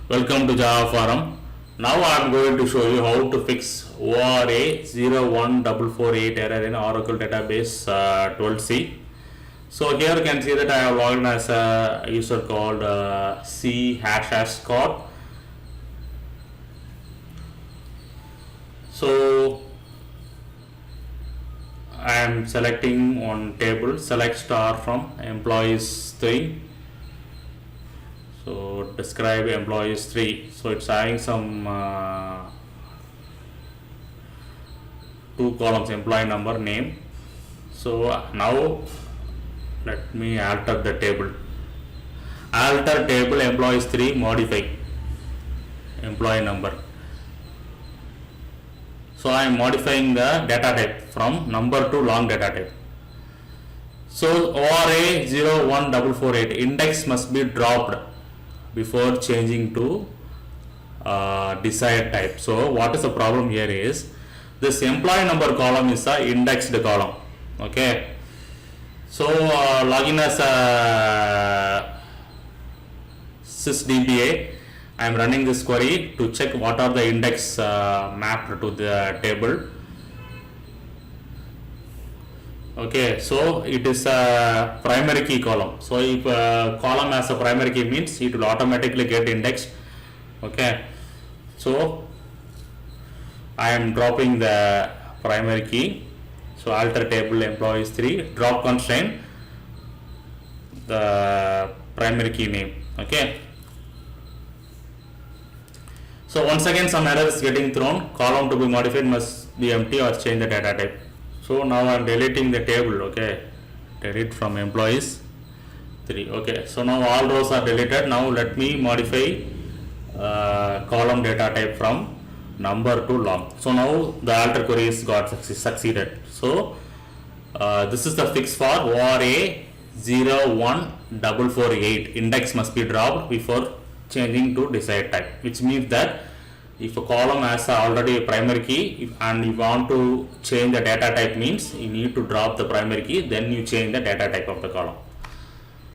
Welcome to Java Forum. Now I am going to show you how to fix ORA-01448 error in Oracle database 12c. So here you can see that I have logged in as a user called C ## Scott. So I am selecting one table, select star from employees 3. So describe employees 3. So it's having some two columns, employee number, name. So now let me alter the table. Alter table employees 3, modify employee number. So I am modifying the data type from number to long data type. So ORA-01448 index must be dropped before changing to desired type. So what is the problem here is this employee number column is a indexed column. Okay. So login as a sysdba. I am running this query to check what are the index mapped to the table. Okay, so it is a primary key column. So if a column has a primary key means it will automatically get indexed. Okay, so I am dropping the primary key. So alter table employees 3, drop constraint the primary key name. Okay. So once again some error is getting thrown. Column to be modified must be empty or change the data type. So now I am deleting the table. Okay, delete from employees 3. Okay, so now all rows are deleted. Now let me modify column data type from number to long. So now the alter query is got succeeded. So this is the fix for ORA-01448. Index must be dropped before changing to desired type, which means that if a column has already a primary key and you want to change the data type means you need to drop the primary key, then you change the data type of the column.